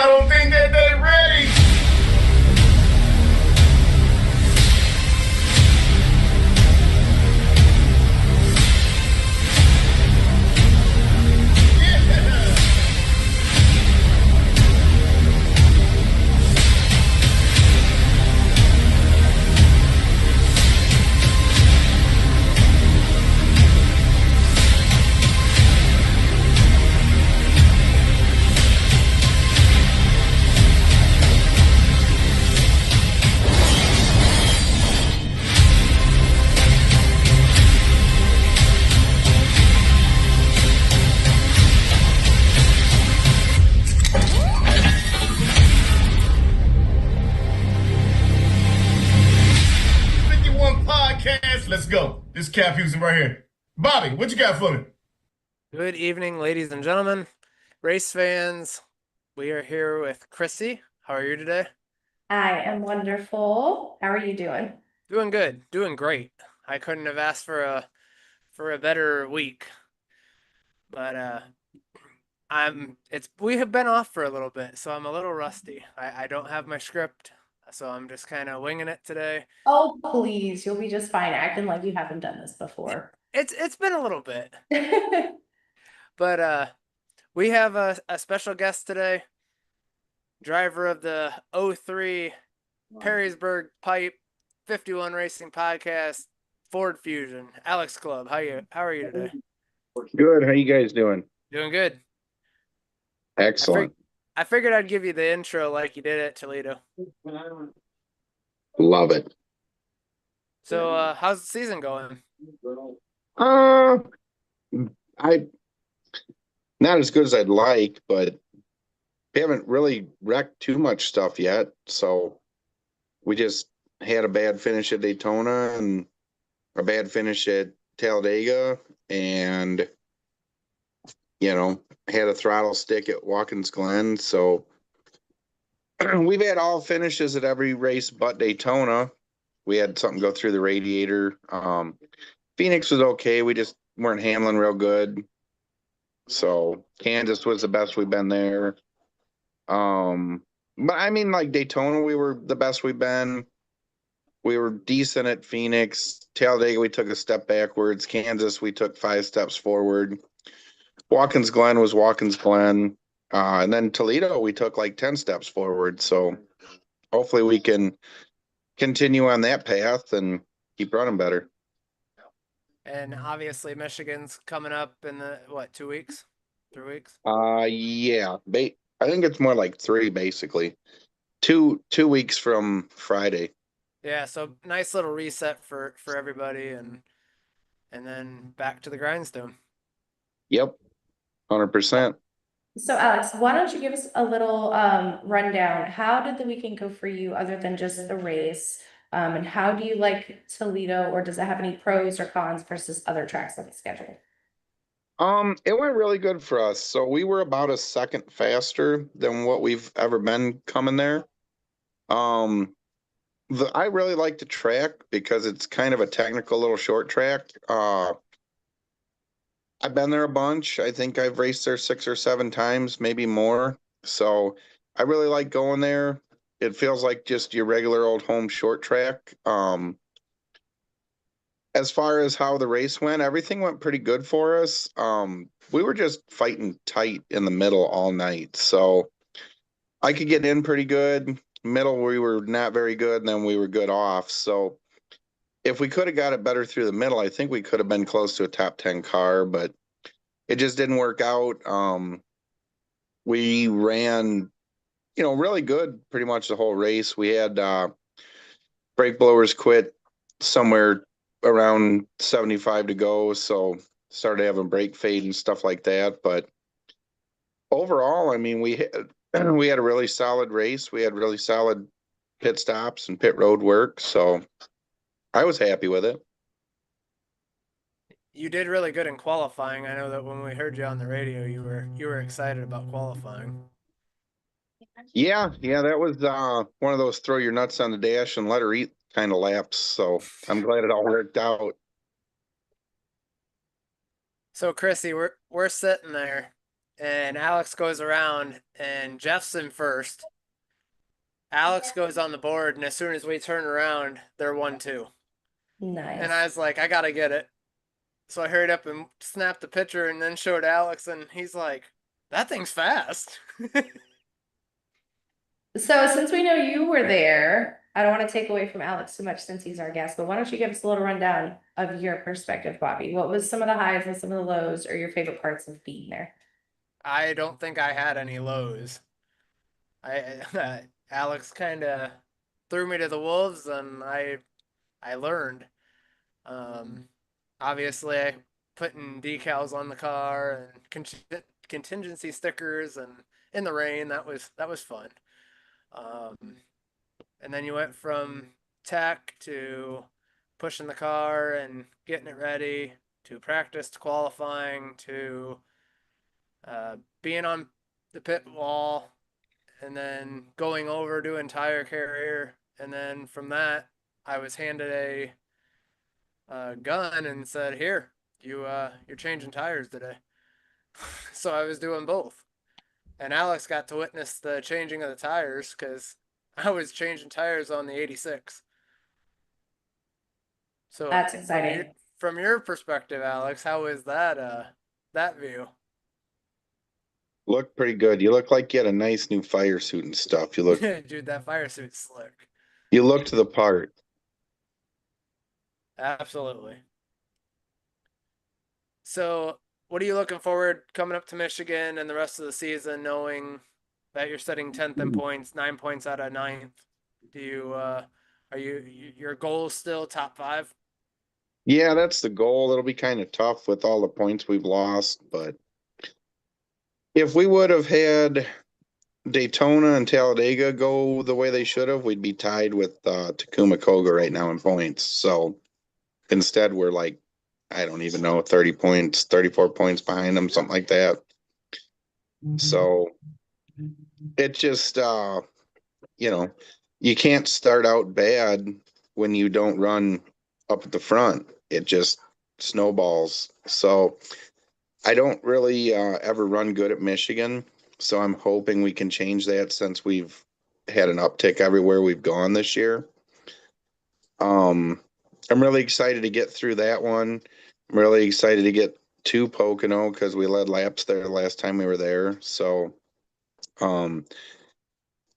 I don't think that they're ready. Podcast. Let's go. This is Cap Houston right here. Bobby, what you got for me? Good evening, ladies and gentlemen, race fans. We are here with Chrissy. How are you today? I am wonderful. How are you doing? Doing good, doing great. I couldn't have asked for a better week. But we have been off for a little bit, so I'm a little rusty. I don't have my script, so I'm just kind of winging it today. Oh, please, you'll be just fine acting like you haven't done this before. It's been a little bit, but we have a special guest today, driver of the '03 Perrysburg Pipe 51 Racing Podcast, Ford Fusion, Alex Club. How are you today? Good. How you guys doing? Doing good. Excellent. I figured I'd give you the intro like you did at Toledo. Love it. So, how's the season going? Uh, I not as good as I'd like, but we haven't really wrecked too much stuff yet. So we just had a bad finish at Daytona and a bad finish at Talladega, and had a throttle stick at Watkins Glen. So we've had all finishes at every race but Daytona. We had something go through the radiator. Phoenix was okay. We just weren't handling real good. So Kansas was the best we've been there. But I mean, like Daytona, we were the best we've been. We were decent at Phoenix. Talladega, we took a step backwards. Kansas, we took 5 steps forward. Watkins Glen was Watkins Glen. And then Toledo, we took like 10 steps forward. So hopefully we can continue on that path and keep running better. And obviously Michigan's coming up in the 2 weeks? 3 weeks? Yeah. I think it's more like 3 basically. 2 weeks from Friday. Yeah, so nice little reset for everybody and then back to the grindstone. Yep. 100%. So, Alex, why don't you give us a little rundown? How did the weekend go for you other than just the race? And how do you like Toledo, or does it have any pros or cons versus other tracks on the schedule? It went really good for us. So we were about a second faster than what we've ever been coming there. I really like the track because it's kind of a technical little short track. I've been there a bunch. I think I've raced there 6 or 7 times, maybe more. So I really like going there. It feels like just your regular old home short track. As far as how the race went, everything went pretty good for us. We were just fighting tight in the middle all night. So I could get in pretty good. Middle, we were not very good, and then we were good off. So if we could have got it better through the middle, I think we could have been close to a top 10 car, but it just didn't work out. We ran, really good pretty much the whole race. We had brake blowers quit somewhere around 75 to go, so started having brake fade and stuff like that. But overall, I mean, we had a really solid race. We had really solid pit stops and pit road work, so I was happy with it. You did really good in qualifying. I know that when we heard you on the radio, you were excited about qualifying. Yeah, that was one of those throw your nuts on the dash and let her eat kind of laps. So I'm glad it all worked out. So Chrissy, we're sitting there and Alex goes around, and Jeff's in first. Alex goes on the board, and as soon as we turn around, they're 1-2. And I Nice. was like, I gotta get it. So I hurried up and snapped the picture, and then showed Alex, and he's like, "That thing's fast." So since we know you were there, I don't want to take away from Alex too much since he's our guest, but why don't you give us a little rundown of your perspective, Bobby? What was some of the highs and some of the lows or your favorite parts of being there? I don't think I had any lows. Alex kind of threw me to the wolves, and I learned. Um, Obviously, I putting decals on the car and contingency stickers, and in the rain, that was fun. Um, and then you went from tech to pushing the car and getting it ready to practice to qualifying to being on the pit wall and then going over doing tire carrier. And then from that, I was handed a gun and said, "Here, you're changing tires today." So I was doing both. And Alex got to witness the changing of the tires because I was changing tires on the 86. So That's exciting. from your perspective, Alex, how is that view? Look pretty good. You look like you had a nice new fire suit and stuff. Dude, that fire suit's slick. You look to the part. Absolutely. So, what are you looking forward coming up to Michigan and the rest of the season, knowing that you're setting 10th in points, 9 points out of ninth? Do you are your goal still top five? Yeah, that's the goal. It'll be kind of tough with all the points we've lost, but if we would have had Daytona and Talladega go the way they should have, we'd be tied with Takuma Koga right now in points. So instead, we're like, I don't even know, 30 points, 34 points behind them, something like that. So it just, you can't start out bad when you don't run up at the front. It just snowballs. So I don't really ever run good at Michigan. So I'm hoping we can change that since we've had an uptick everywhere we've gone this year. I'm really excited to get through that one. I'm really excited to get to Pocono because we led laps there the last time we were there. So, and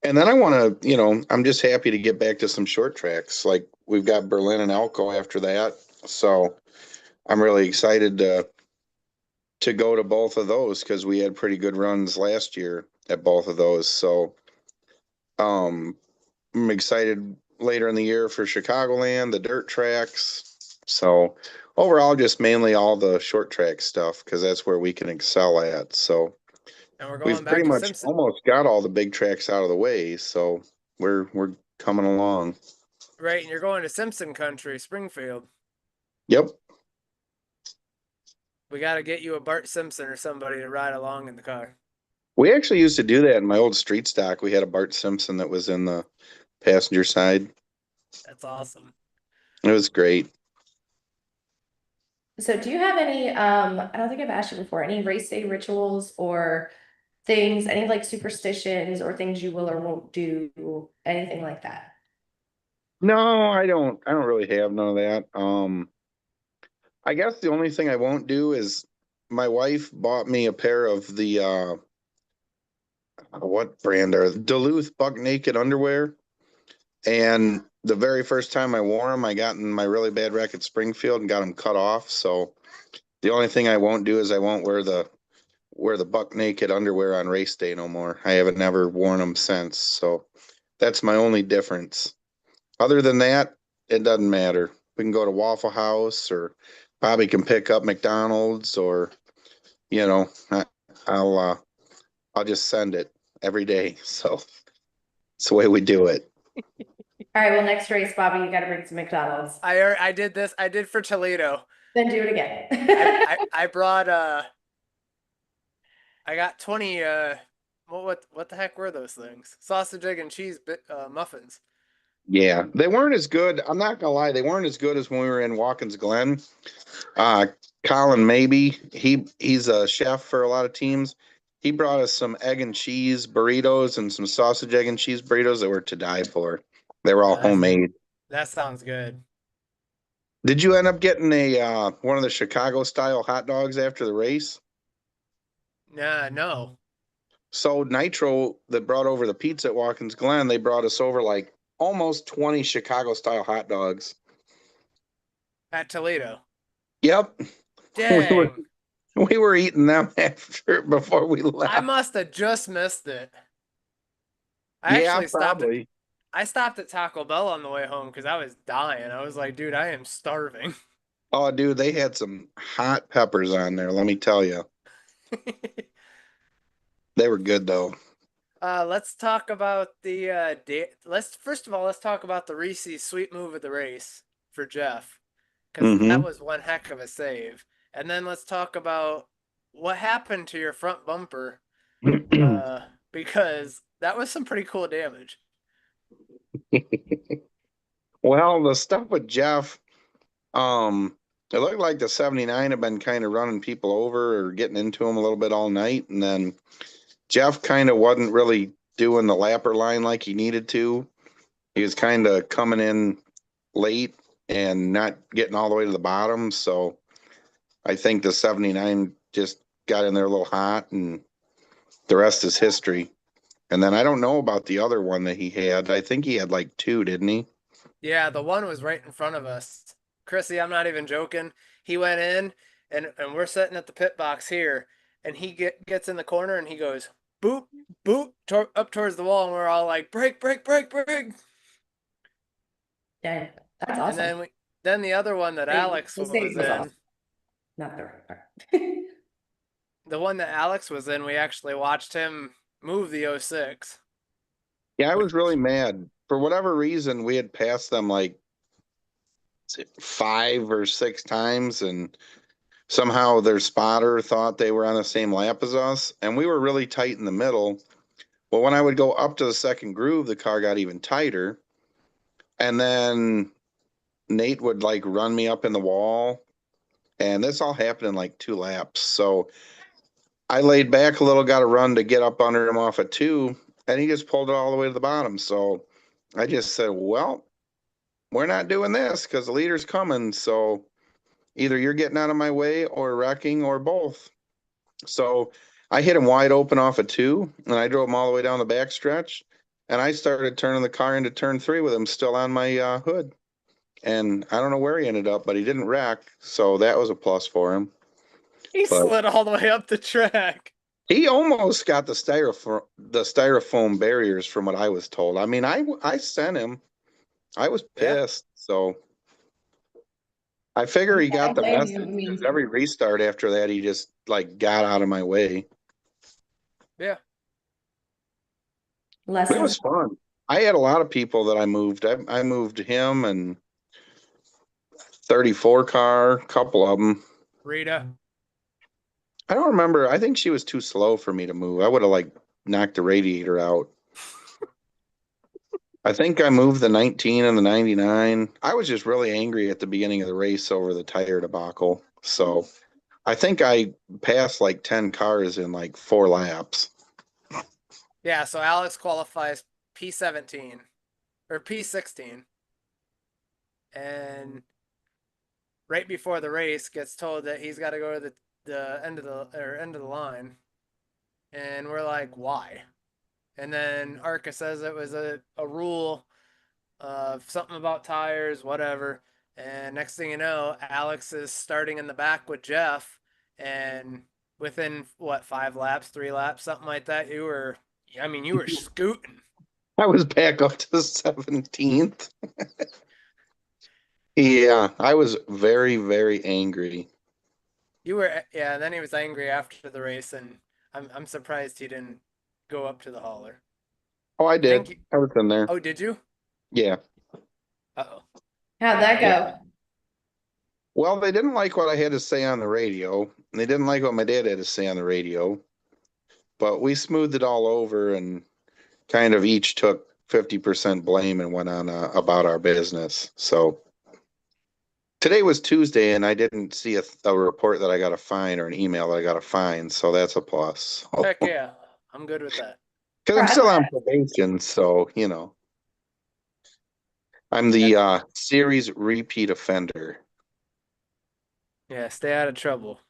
then I want to, I'm just happy to get back to some short tracks. Like we've got Berlin and Elko after that. So I'm really excited to go to both of those because we had pretty good runs last year at both of those. So I'm excited later in the year for Chicagoland, the dirt tracks. So overall, just mainly all the short track stuff because that's where we can excel at. So And we're going we've back pretty to much Simpson. almost got all the big tracks out of the way. So we're coming along. Right, and you're going to Simpson country, Springfield. Yep. We got to get you a Bart Simpson or somebody to ride along in the car. We actually used to do that in my old street stock. We had a Bart Simpson that was in the passenger side. That's awesome. It was great. So do you have any, I don't think I've asked you before, any race day rituals or things, any like superstitions or things you will or won't do, anything like that? No, I don't really have none of that. I guess the only thing I won't do is my wife bought me a pair of the what brand are Duluth Buck Naked underwear. And the very first time I wore them, I got in my really bad wreck at Springfield and got them cut off. So the only thing I won't do is I won't wear the Buck Naked underwear on race day no more. I haven't never worn them since. So that's my only difference. Other than that, it doesn't matter. We can go to Waffle House or Bobby can pick up McDonald's or, I'll just send it every day. So it's the way we do it. All right, well, next race, Bobby, you got to bring some McDonald's. I did this. I did for Toledo. Then do it again. I brought I got 20 what the heck were those things? Sausage, egg, and cheese muffins. Yeah, they weren't as good. I'm not gonna lie, they weren't as good as when we were in Watkins Glen. Colin, maybe he's a chef for a lot of teams. He brought us some egg and cheese burritos and some sausage, egg and cheese burritos that were to die for. They were all Nice. homemade. That sounds good. Did you end up getting a one of the Chicago style hot dogs after the race? Nah, no. So Nitro that brought over the pizza at Watkins Glen, they brought us over like almost 20 Chicago style hot dogs. At Toledo. Yep. Dang. We were eating them before we I left. must have just missed it. I Yeah, actually stopped at, probably. I stopped at Taco Bell on the way home because I was dying. I was like, dude, I am starving. Oh, dude, they had some hot peppers on there, let me tell you. They were good though. Let's talk about the let's first of all let's talk about the Reese's sweet move of the race for Jeff, because that Mhm. was one heck of a save. And then let's talk about what happened to your front bumper, because that was some pretty cool damage. Well, the stuff with Jeff, it looked like the 79 had been kind of running people over or getting into him a little bit all night. And then Jeff kind of wasn't really doing the lapper line like he needed to. He was kind of coming in late and not getting all the way to the bottom. So I think the 79 just got in there a little hot, and the rest is history. And then I don't know about the other one that he had. I think he had like two, didn't he? Yeah, the one was right in front of us. Chrissy, I'm not even joking. He went in and we're sitting at the pit box here, and he gets in the corner and he goes boop boop up towards the wall, and we're all like break break break break. Yeah, that's And awesome. then the other one that Hey, Alex the was save was in, awesome. Not the right part. the one that Alex was in, we actually watched him move the 06. Yeah, I Which was really mad. For whatever reason, we had passed them like 5 or 6 times, and somehow their spotter thought they were on the same lap as us, and we were really tight in the middle. Well, when I would go up to the second groove, the car got even tighter, and then Nate would like run me up in the wall, and this all happened in like 2 laps. So I laid back a little, got a run to get up under him off at 2, and he just pulled it all the way to the bottom. So I just said, well, we're not doing this because the leader's coming. So either you're getting out of my way or wrecking or both. So I hit him wide open off of 2, and I drove him all the way down the back stretch. And I started turning the car into turn 3 with him still on my hood. And I don't know where he ended up, but he didn't wreck. So that was a plus for him. he But slid all the way up the track. he almost got the styrofoam barriers from what I was told. I mean, I sent him. I was Yeah. pissed. So I figure he I got the blame message you. I mean, because every restart after that, he just like got out of my way. Yeah. But it lessons. was fun. I had a lot of people that I moved. I moved him and 34 car, couple of them. Rita. I don't remember. I think she was too slow for me to move. I would have like knocked the radiator out. I think I moved the 19 and the 99. I was just really angry at the beginning of the race over the tire debacle. So I think I passed like 10 cars in like 4 laps. Yeah, so Alex qualifies P17 or P16. And right before the race gets told that he's got to go to the end of the line. And we're like, why? And then Arca says it was a rule of something about tires, whatever. And next thing you know, Alex is starting in the back with Jeff, and within what 5 laps, 3 laps, something like that, you were scooting. I was back up to the 17th. Yeah, I was very, very angry. You were, yeah. And then he was angry after the race, and I'm surprised he didn't go up to the hauler. Oh, I did. Thank you. I was in there. Oh, did you? Yeah. Uh-oh. How'd that go? Well, they didn't like what I had to say on the radio. And they didn't like what my dad had to say on the radio. But we smoothed it all over and kind of each took 50% blame and went on about our business. So Today was Tuesday and I didn't see a report that I got a fine or an email that I got a fine, so that's a plus. Heck yeah, I'm good with that. Because I'm still on Progress. probation, so I'm the series repeat offender. Yeah, stay out of trouble.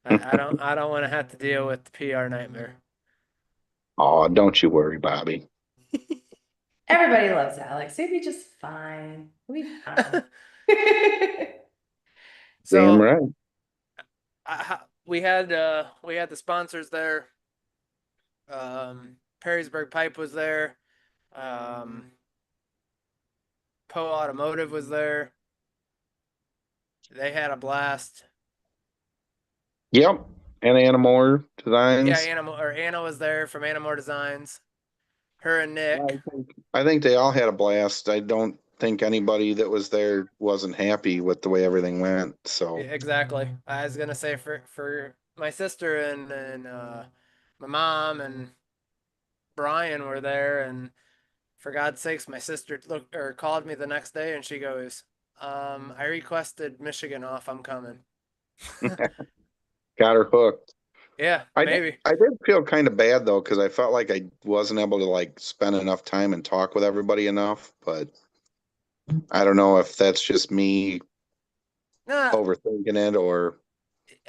I don't want to have to deal with the PR nightmare. Oh, don't you worry, Bobby. Everybody loves Alex. He'll be just fine. He'll be fine. Damn So right. we had the sponsors there. Perrysburg Pipe was there. Poe Automotive was there. They had a blast. Yep. And Animore Yeah, Designs. Anna was there from Animore Designs. Her and Nick. I think they all had a blast. I don't think anybody that was there wasn't happy with the way everything went. So, Yeah, exactly. I was gonna say for my sister and my mom and Brian were there, and for God's sakes, my sister looked or called me the next day, and she goes, "I requested Michigan off. I'm coming." got her hooked. Yeah, I did, maybe. I did feel kind of bad though, because I felt like I wasn't able to like spend enough time and talk with everybody enough. But I don't know if that's just me Nah, overthinking it or.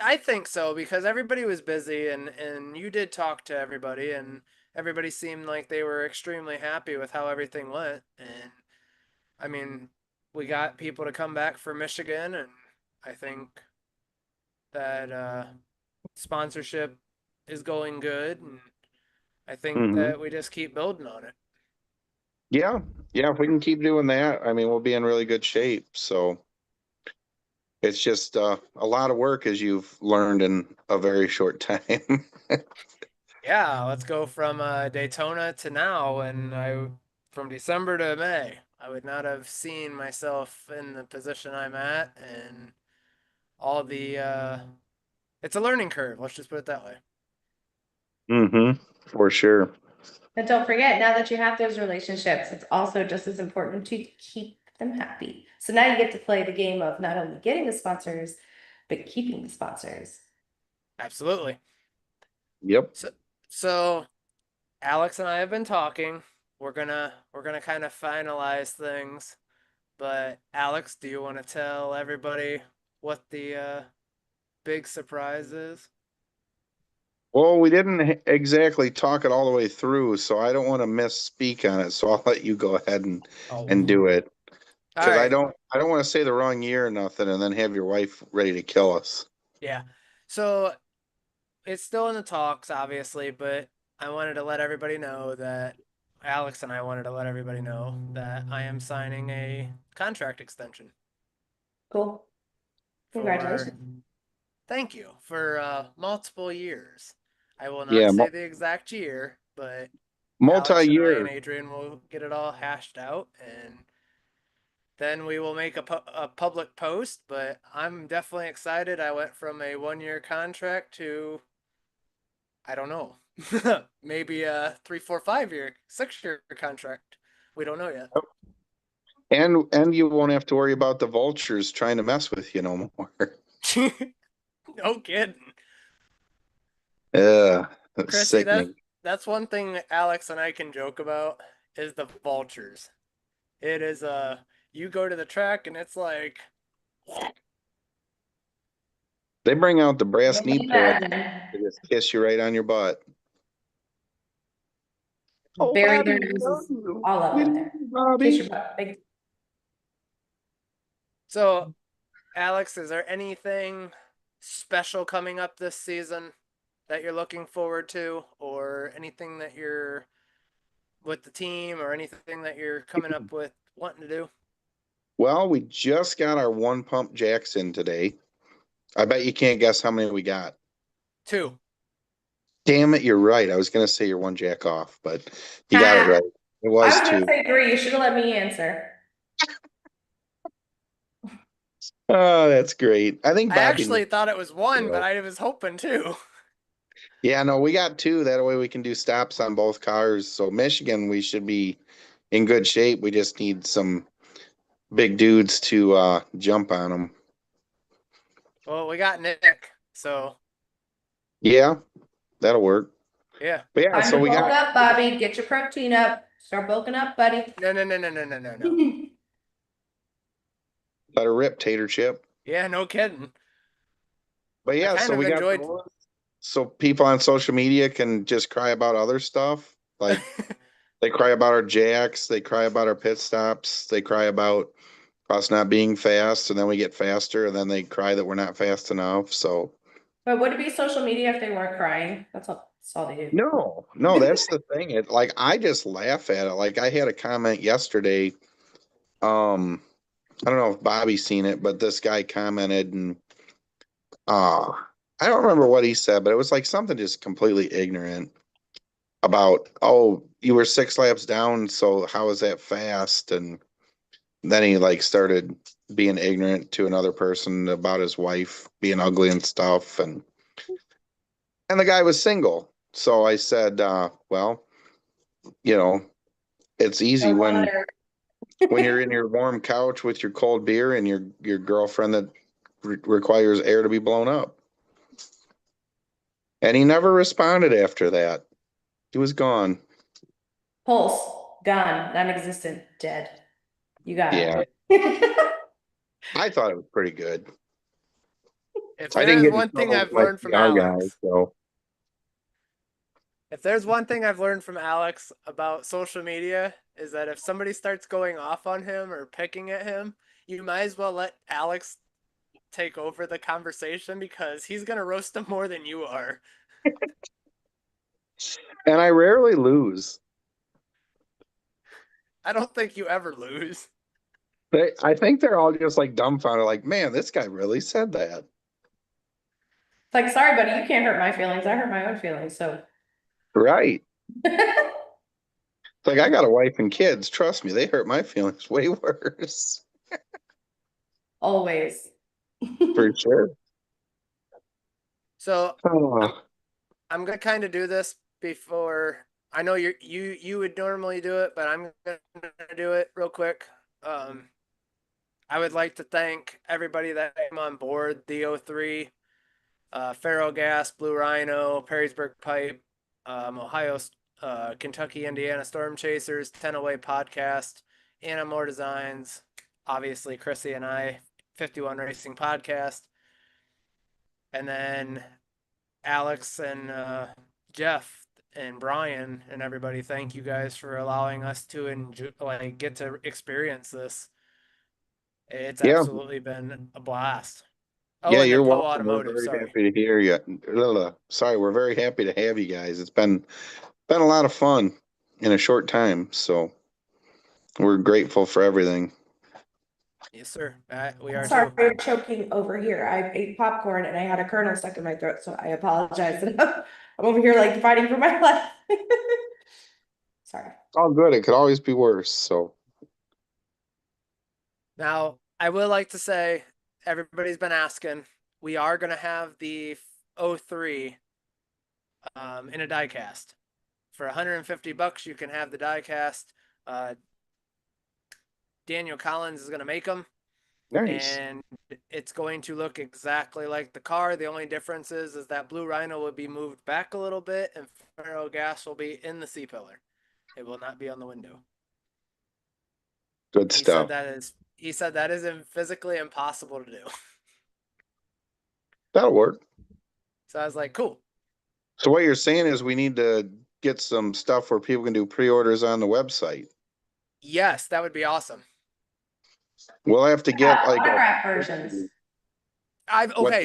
I think so because everybody was busy, and you did talk to everybody, and everybody seemed like they were extremely happy with how everything went. And I mean, we got people to come back for Michigan, and I think that sponsorship is going good, and I think Mhm. that we just keep building on it. Yeah, yeah. If we can keep doing that, I mean, we'll be in really good shape. So it's just a lot of work, as you've learned in a very short time. Yeah, let's go from Daytona to now, and I from December to May. I would not have seen myself in the position I'm at, and all the it's a learning curve. Let's just put it that way. For sure. And don't forget, now that you have those relationships, it's also just as important to keep them happy. So now you get to play the game of not only getting the sponsors, but keeping the sponsors. Absolutely. Yep. So, so Alex and I have been talking. We're gonna kind of finalize things. But Alex, do you want to tell everybody what the big surprise is? Well, we didn't exactly talk it all the way through, so I don't want to misspeak on it. So I'll let you go ahead and Oh, do it all because I right. don't want to say the wrong year or nothing, and then have your wife ready to kill us. Yeah. So it's still in the talks, obviously, but I wanted to let everybody know that Alex and I wanted to let everybody know that I am signing a contract extension Cool. for, Congratulations. thank you, for multiple years. I will Yeah, not say the exact year, but Alex and I and multi-year. Adrian will get it all hashed out, and then we will make a public post. But I'm definitely excited. I went from a 1 year contract to, I don't know, maybe a 3, 4, 5 year, 6 year contract. We don't know yet. And you won't have to worry about the vultures trying to mess with you no more. No kidding. That's Chrissy, sickening. that's one thing that Alex and I can joke about is the vultures. It is you go to the track and it's like, They bring out the brass Can knee you pads imagine? to just kiss you right on your butt. Oh, Bobby, we love Barriers you. all up We in love there. you, Kiss Bobby. your butt. Big. so Alex, is there anything special coming up this season that you're looking forward to, or anything that you're with the team, or anything that you're coming up with wanting to do? Well, we just got our one pump jacks in today. I bet you can't guess how many we got. 2. Damn it, you're right. I was gonna say you're one jack off, but you got it Ah, right. It I was was gonna two. say 3. You should have let me answer. Oh, that's great. I think I Bobby actually knows. thought it was 1, but I was hoping 2. Yeah, no, we got two. That way we can do stops on both cars. So Michigan, we should be in good shape. We just need some big dudes to jump on them. Well, we got Nick, so Yeah, that'll work. yeah. But yeah, Time so to we bulk got up, Bobby. Get your protein up. Start bulking up, buddy. No. let her rip, tater chip. Yeah, no kidding. But I yeah, kind so of we got enjoyed. those. So people on social media can just cry about other stuff. Like they cry about our jacks, they cry about our pit stops, they cry about us not being fast, and then we get faster, and then they cry that we're not fast enough. So But would it be social media if they weren't crying? That's all they do. no, that's the thing. It like I just laugh at it. Like I had a comment yesterday. I don't know if Bobby's seen it, but this guy commented and uh I don't remember what he said, but it was like something just completely ignorant about, oh, you were 6 laps down, so how is that fast? And then he like started being ignorant to another person about his wife being ugly and stuff, and the guy was single. So I said, well, you know, it's easy No when wonder. you're in your warm couch with your cold beer and your girlfriend that requires air to be blown up. And he never responded after that. He was gone. Pulse, gone, non-existent, dead. You got Yeah, it. I thought it was pretty good. If I didn't there's get in one thing trouble I've with my learned from PR guy, Alex, so if there's one thing I've learned from Alex about social media is that if somebody starts going off on him or picking at him, you might as well let Alex take over the conversation because he's gonna roast him more than you are. and I rarely lose. I don't think you ever lose. I think they're all just like dumbfounded, like, man, this guy really said that. It's like, sorry, buddy, you can't hurt my feelings. I hurt my own feelings. So Right. It's like I got a wife and kids. Trust me, they hurt my feelings way worse. always. For sure. So Oh, I'm gonna kind of do this before. I know you would normally do it, but I'm gonna do it real quick. I would like to thank everybody that came on board the O3, Faro Gas, Blue Rhino, Perrysburg Pipe, Ohio, Kentucky, Indiana Storm Chasers, 10 Away Podcast, Animal Designs, obviously Chrissy and I, 51 Racing Podcast, and then Alex and Jeff and Brian and everybody. Thank you guys for allowing us to enjoy, like, get to experience this. It's yeah. absolutely been a blast. Oh, Yeah, and then you're Poe welcome. We're Automotive. very Sorry. happy to hear you. Sorry, we're very happy to have you guys. It's been a lot of fun in a short time, so we're grateful for everything. Yes, sir. We are Sorry, too. I'm choking over here. I ate popcorn and I had a kernel stuck in my throat, so I apologize. I'm over here like fighting for my life. Sorry. It's all good. It could always be worse. So Now, I would like to say everybody's been asking. We are going to have the O3 in a diecast. For $150, you can have the diecast. Daniel Collins is going to make them. nice. And it's going to look exactly like the car. The only difference is that Blue Rhino will be moved back a little bit and Faro Gas will be in the C-pillar. It will not be on the window. Good He stuff. said that is physically impossible to do. That'll work. So I was like, cool. So what you're saying is we need to get some stuff where people can do pre-orders on the website. Yes, that would be awesome. We'll have to get like autograph versions.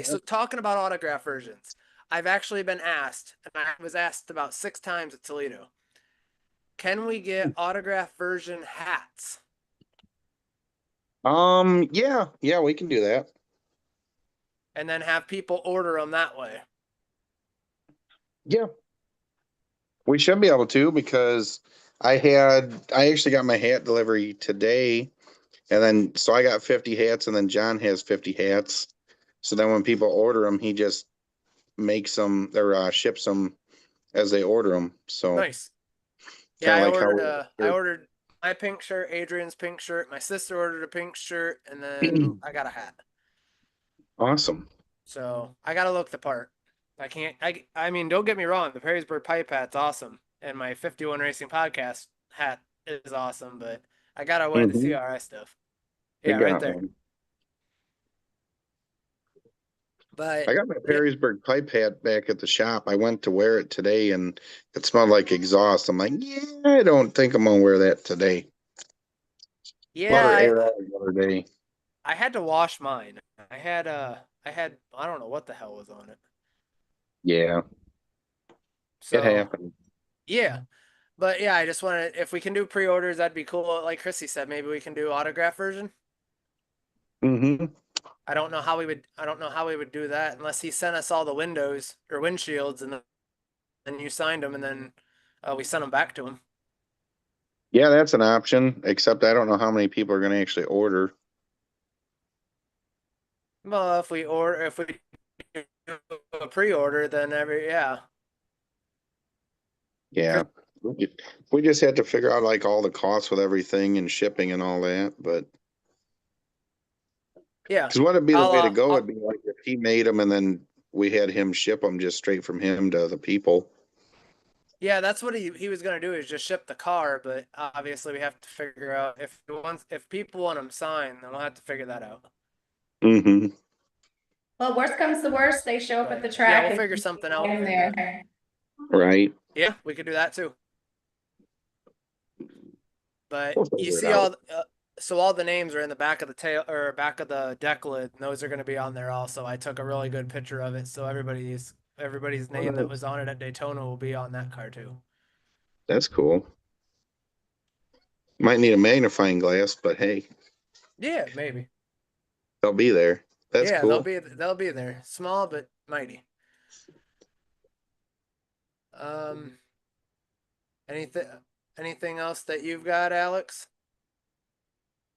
So talking about autograph versions, I've actually been asked, and I was asked about 6 times at Toledo. Can we get autograph version hats? Yeah, we can do that. And then have people order them that way. Yeah. We should be able to because I actually got my hat delivery today, and then so I got 50 hats and then John has 50 hats. So then when people order them, he just makes them or ships them as they order them. So Nice. kinda Yeah, like how I ordered my pink shirt, Adrian's pink shirt, my sister ordered a pink shirt, and then I got a hat. Awesome. So I gotta look the part. I can't. I mean, don't get me wrong. The Perrysburg pipe hat's awesome, and my 51 Racing podcast hat is awesome. But I gotta wear the Mhm. CRI stuff. I Yeah, right got there. one. But I got my yeah, Perrysburg pipe hat back at the shop. I went to wear it today and it smelled like exhaust. I'm like, yeah, I don't think I'm gonna wear that today. yeah, Let her air out the other day. I had to wash mine. I don't know what the hell was on it. Yeah, it So happened. yeah, but yeah, I just wanted if we can do pre-orders, that'd be cool. Like Chrissy said, maybe we can do autograph version. Mm-hmm. I don't know how we would do that unless he sent us all the windows or windshields and then you signed them and then we sent them back to him. Yeah, that's an option, except I don't know how many people are gonna actually order. Well, if we do a pre-order, then yeah. Yeah. We just had to figure out like all the costs with everything and shipping and all that, but Yeah. because what would be the way to go? I'll It'd be like if he made them and then we had him ship them just straight from him to the people. Yeah, that's what he was gonna do is just ship the car, but obviously we have to figure out if people want them signed, then we'll have to figure that out. Mm-hmm. Well, worst comes to worst, they show up at the But, track. yeah, we'll and figure something out. in there. Right. Yeah, we could do that too. But We'll you figure it see out. so all the names are in the back of the tail or back of the deck lid, and those are going to be on there also. I took a really good picture of it, so everybody's name that was on it at Daytona will be on that car too. That's cool. Might need a magnifying glass, but hey, Yeah, maybe. they'll be there. That's Yeah, cool. they'll be there. Small but mighty. Um, anything anything else that you've got, Alex?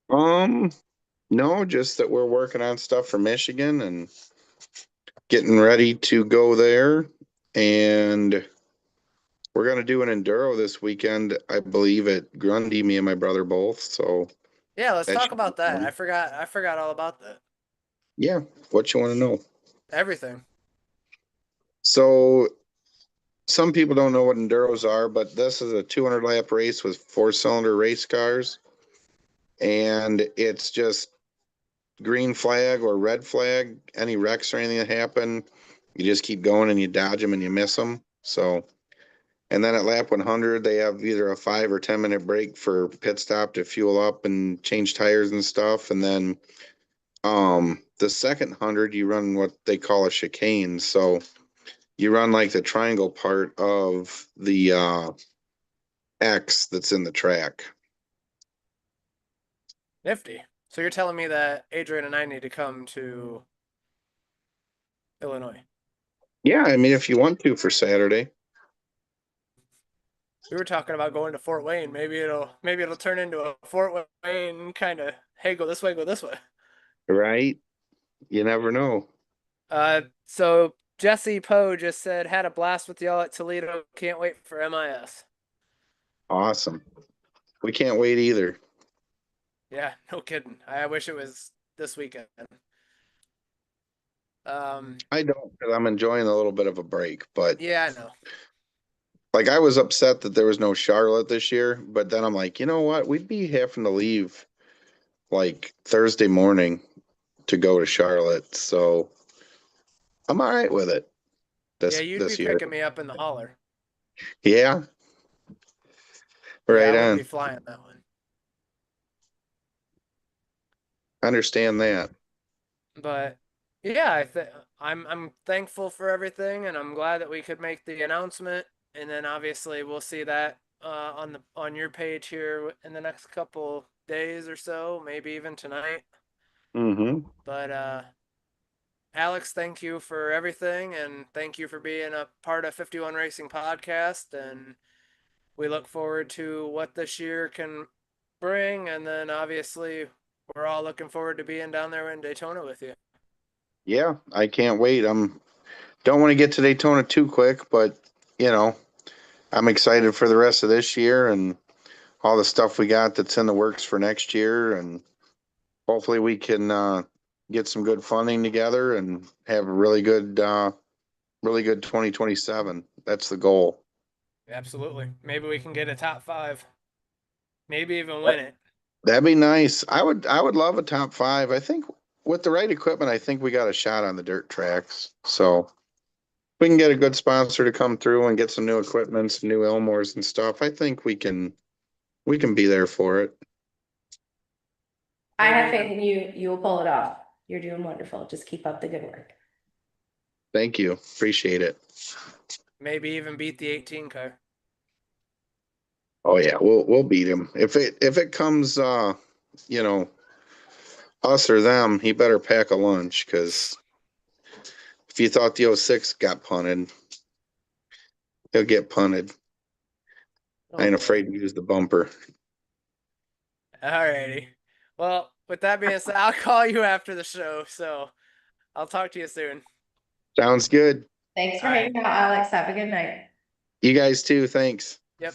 No, just that we're working on stuff for Michigan and getting ready to go there. And we're gonna do an enduro this weekend, I believe, at Grundy, me and my brother both. So Yeah, let's that talk should be about that. fun. I forgot all about that. Yeah, what you want to know? Everything. So some people don't know what enduros are, but this is a 200 lap race with 4-cylinder race cars, and it's just green flag or red flag. Any wrecks or anything that happen, you just keep going and you dodge them and you miss them. So, and then at lap 100, they have either a 5 or 10 minute break for pit stop to fuel up and change tires and stuff, and then the second 100 you run what they call a chicane. So you run like the triangle part of the X that's in the track. Nifty. So you're telling me that Adrian and I need to come to Illinois. Yeah, I mean, if you want to for Saturday. We were talking about going to Fort Wayne. Maybe it'll turn into a Fort Wayne kind of, hey, go this way, go this way. Right? You never know. So Jesse Poe just said had a blast with y'all at Toledo. Can't wait for MIS. Awesome. We can't wait either. Yeah, no kidding. I wish it was this weekend. I don't, because I'm enjoying a little bit of a break, but Yeah, I know. like I was upset that there was no Charlotte this year, but then I'm like, you know what? We'd be having to leave like Thursday morning to go to Charlotte, so I'm all right with it Yeah, you'd be this year. picking me up in the holler. Yeah. Yeah, Right I wouldn't on. be flying that one. Understand that. But yeah, I'm thankful for everything, and I'm glad that we could make the announcement. And then obviously we'll see that on your page here in the next couple days or so, maybe even tonight. Mm-hmm. But Alex, thank you for everything, and thank you for being a part of 51 Racing Podcast. And we look forward to what this year can bring. And then obviously we're all looking forward to being down there in Daytona with you. Yeah, I can't wait. Don't want to get to Daytona too quick, but you know, I'm excited for the rest of this year and all the stuff we got that's in the works for next year, and hopefully we can get some good funding together and have a really good 2027. That's the goal. Absolutely. Maybe we can get a top 5. Maybe even win it. That'd be nice. I would love a top 5. I think with the right equipment, I think we got a shot on the dirt tracks. So we can get a good sponsor to come through and get some new equipment, some new Elmores and stuff. I think we can be there for it. I have faith in you. You will pull it off. You're doing wonderful. Just keep up the good work. Thank you. Appreciate it. Maybe even beat the 18 car. Oh yeah, we'll beat him. If it comes you know, us or them, he better pack a lunch, because if you thought the 06 got punted, he'll get punted. I ain't afraid to use the bumper. Alrighty. Well, with that being said, I'll call you after the show. So I'll talk to you soon. Sounds good. Thanks for All right. hanging out, Alex. Have a good night. You guys too. Thanks. Yep.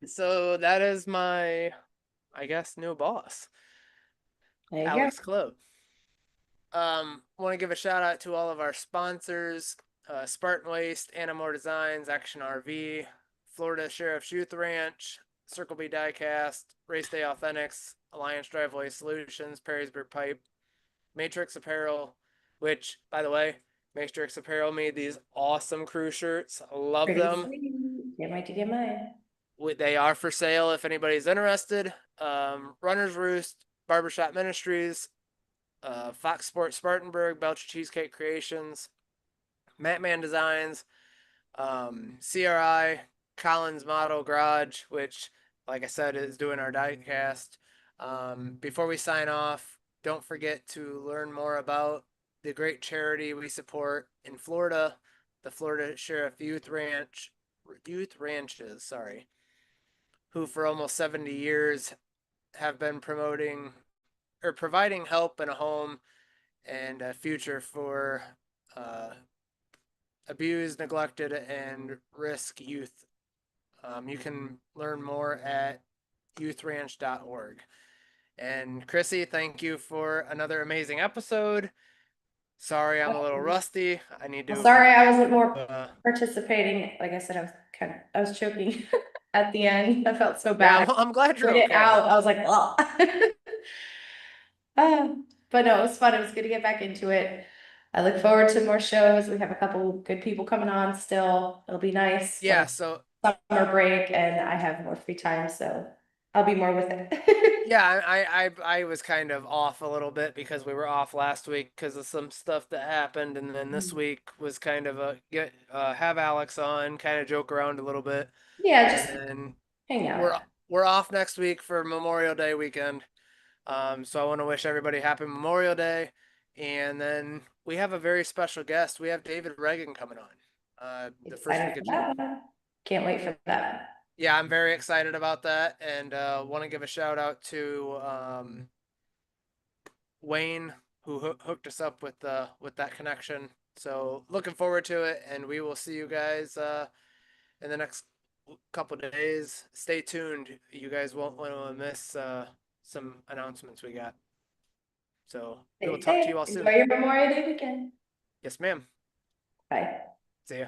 So that is my, I guess, new boss, There you go. Alex Club. Want to give a shout out to all of our sponsors: Spartan Waste, Anamore Designs, Action RV, Florida Sheriff's Youth Ranch, Circle B Diecast, Race Day Authentics, Alliance Driveway Solutions, Perrysburg Pipe, Matrix Apparel, which, by the way, Matrix Apparel made these awesome crew shirts. I love Pretty them. sweet. Can't wait to get mine. They are for sale if anybody's interested. Runner's Roost, Barbershop Ministries, Fox Sports Spartanburg, Belcher Cheesecake Creations, Matman Designs, CRI, Collins Model Garage, which, like I said, is doing our diecast. Before we sign off, don't forget to learn more about the great charity we support in Florida, the Florida Sheriff Youth Ranches, who for almost 70 years have been promoting or providing help in a home and a future for abused, neglected, and risk youth. You can learn more at youthranch.org. And Chrissy, thank you for another amazing episode. Sorry, I'm a little rusty. I need to. Well, sorry, I wasn't more Uh, participating. Like I said, I was choking at the end. I felt so yeah, bad. I'm glad you're Put it okay. out. I was like, oh. But no, it was fun. It was good to get back into it. I look forward to more shows. We have a couple good people coming on still. It'll be nice. Yeah, Like so summer break, and I have more free time, so I'll be more with it. yeah, I was kind of off a little bit because we were off last week because of some stuff that happened, and then this week was kind of have Alex on, kind of joke around a little bit, Yeah, just and then hang out. we're off next week for Memorial Day weekend. So I want to wish everybody happy Memorial Day, and then we have a very special guest. We have David Reagan coming on. The first Excited week of for June. that one. Can't wait for that. Yeah, I'm very excited about that, and want to give a shout out to Wayne, who hooked us up with that connection. So looking forward to it, and we will see you guys in the next couple of days. Stay tuned. You guys won't want to miss some announcements we got. So we will talk to you all soon. Enjoy your Memorial Day weekend. Yes, ma'am. Bye. See ya.